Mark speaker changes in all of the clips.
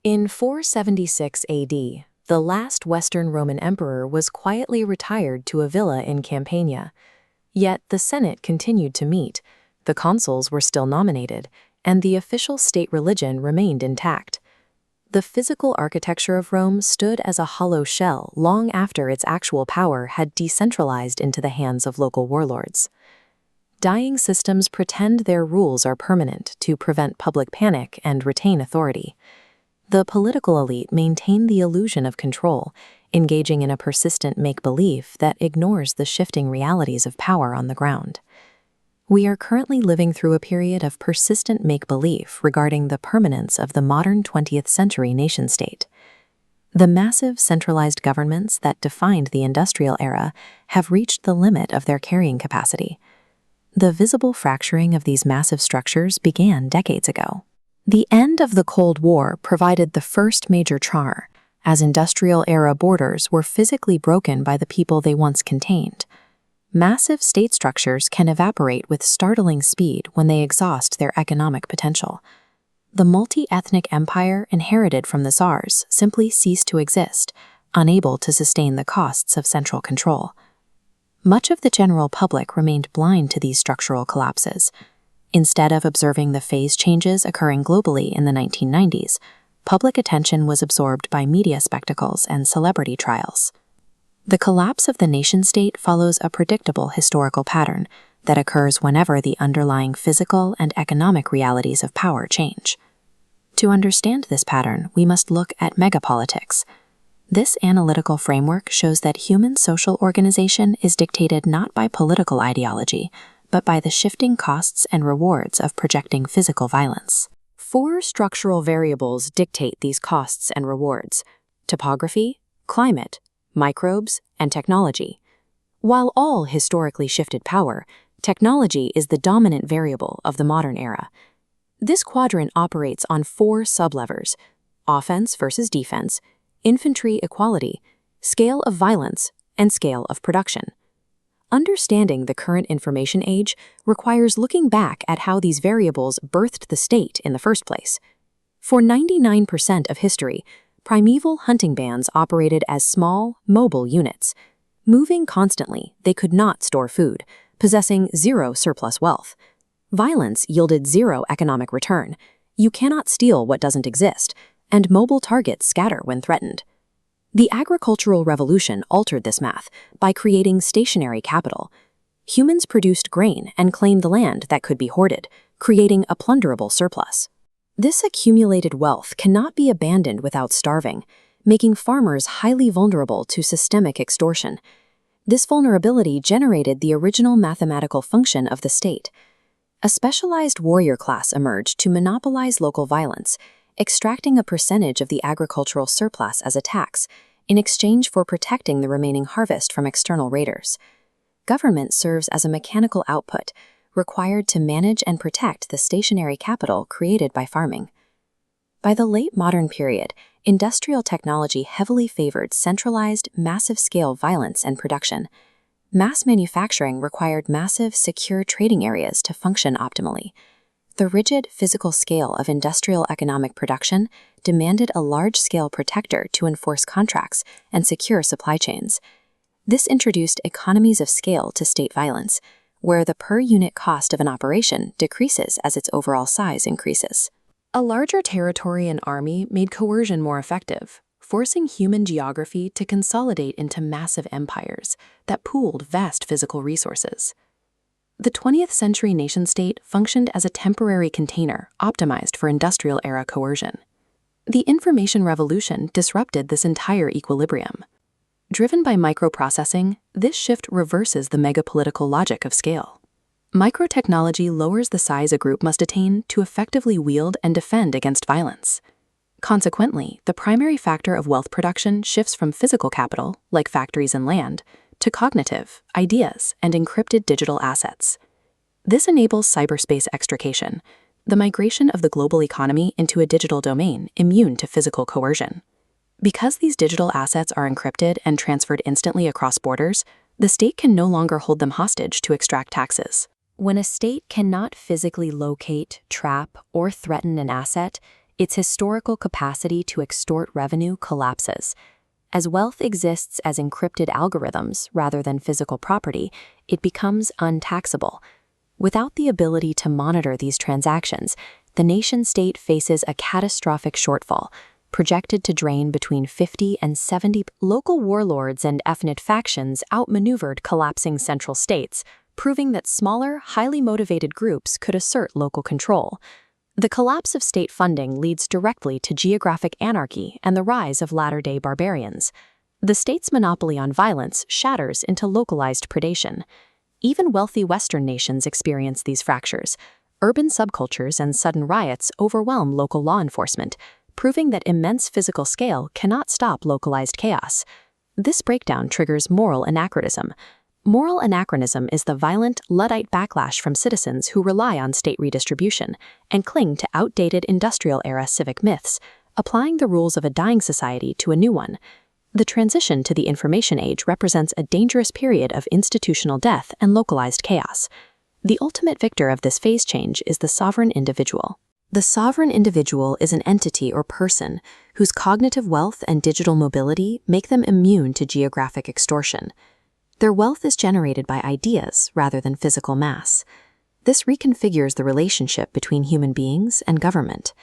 Speaker 1: In 476 AD, the last Western Roman emperor was quietly retired to a villa in Campania. Yet the Senate continued to meet, the consuls were still nominated, and the official state religion remained intact. The physical architecture of Rome stood as a hollow shell long after its actual power had decentralized into the hands of local warlords. Dying systems pretend their rules are permanent to prevent public panic and retain authority. The political elite maintain the illusion of control, engaging in a persistent make-believe that ignores the shifting realities of power on the ground. We are currently living through a period of persistent make-believe regarding the permanence of the modern 20th century nation-state. The massive centralized governments that defined the industrial era have reached the limit of their carrying capacity. The visible fracturing of these massive structures began decades ago. The end of the Cold War provided the first major jar, as industrial-era borders were physically broken by the people they once contained. Massive state structures can evaporate with startling speed when they exhaust their economic potential. The multi-ethnic empire inherited from the Tsars simply ceased to exist, unable to sustain the costs of central control. Much of the general public remained blind to these structural collapses. Instead of observing the phase changes occurring globally in the 1990s, public attention was absorbed by media spectacles and celebrity trials. The collapse of the nation-state follows a predictable historical pattern that occurs whenever the underlying physical and economic realities of power change. To understand this pattern, we must look at megapolitics. This analytical framework shows that human social organization is dictated not by political ideology, but by the shifting costs and rewards of projecting physical violence. 4 structural variables dictate these costs and rewards: topography, climate, microbes, and technology. While all historically shifted power, technology is the dominant variable of the modern era. This quadrant operates on 4 sublevers: offense versus defense, infantry equality, scale of violence, and scale of production. Understanding the current information age requires looking back at how these variables birthed the state in the first place. For 99% of history, primeval hunting bands operated as small, mobile units. Moving constantly, they could not store food, possessing zero surplus wealth. Violence yielded zero economic return. You cannot steal what doesn't exist, and mobile targets scatter when threatened. The agricultural revolution altered this math by creating stationary capital. Humans produced grain and claimed the land that could be hoarded, creating a plunderable surplus. This accumulated wealth cannot be abandoned without starving, making farmers highly vulnerable to systemic extortion. This vulnerability generated the original mathematical function of the state. A specialized warrior class emerged to monopolize local violence, extracting a percentage of the agricultural surplus as a tax, in exchange for protecting the remaining harvest from external raiders. Government serves as a mechanical output, required to manage and protect the stationary capital created by farming. By the late modern period, industrial technology heavily favored centralized, massive-scale violence and production. Mass manufacturing required massive, secure trading areas to function optimally. The rigid physical scale of industrial economic production demanded a large-scale protector to enforce contracts and secure supply chains. This introduced economies of scale to state violence, where the per-unit cost of an operation decreases as its overall size increases. A larger territory and army made coercion more effective, forcing human geography to consolidate into massive empires that pooled vast physical resources. The 20th century nation-state functioned as a temporary container optimized for industrial-era coercion. The information revolution disrupted this entire equilibrium. Driven by microprocessing, this shift reverses the megapolitical logic of scale. Microtechnology lowers the size a group must attain to effectively wield and defend against violence. Consequently, the primary factor of wealth production shifts from physical capital, like factories and land, to cognitive, ideas, and encrypted digital assets. This enables cyberspace extrication, the migration of the global economy into a digital domain immune to physical coercion. Because these digital assets are encrypted and transferred instantly across borders, the state can no longer hold them hostage to extract taxes. When a state cannot physically locate, trap, or threaten an asset, its historical capacity to extort revenue collapses. As wealth exists as encrypted algorithms rather than physical property, it becomes untaxable. Without the ability to monitor these transactions, the nation-state faces a catastrophic shortfall, projected to drain between 50 and 70 local warlords and ethnic factions outmaneuvered collapsing central states, proving that smaller, highly motivated groups could assert local control. The collapse of state funding leads directly to geographic anarchy and the rise of latter-day barbarians. The state's monopoly on violence shatters into localized predation. Even wealthy Western nations experience these fractures. Urban subcultures and sudden riots overwhelm local law enforcement, proving that immense physical scale cannot stop localized chaos. This breakdown triggers moral anachronism. Moral anachronism is the violent, Luddite backlash from citizens who rely on state redistribution and cling to outdated industrial-era civic myths, applying the rules of a dying society to a new one. The transition to the information age represents a dangerous period of institutional death and localized chaos. The ultimate victor of this phase change is the sovereign individual. The sovereign individual is an entity or person whose cognitive wealth and digital mobility make them immune to geographic extortion. Their wealth is generated by ideas rather than physical mass. This reconfigures the relationship between human beings and government.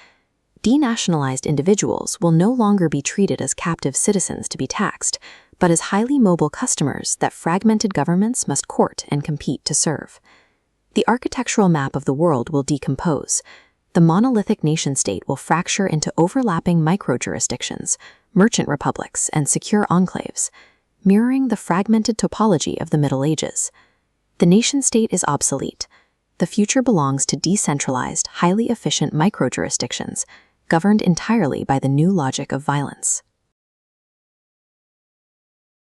Speaker 1: Denationalized individuals will no longer be treated as captive citizens to be taxed, but as highly mobile customers that fragmented governments must court and compete to serve. The architectural map of the world will decompose. The monolithic nation-state will fracture into overlapping micro-jurisdictions, merchant republics, and secure enclaves, mirroring the fragmented topology of the Middle Ages. The nation-state is obsolete. The future belongs to decentralized, highly efficient micro-jurisdictions, governed entirely by the new logic of violence.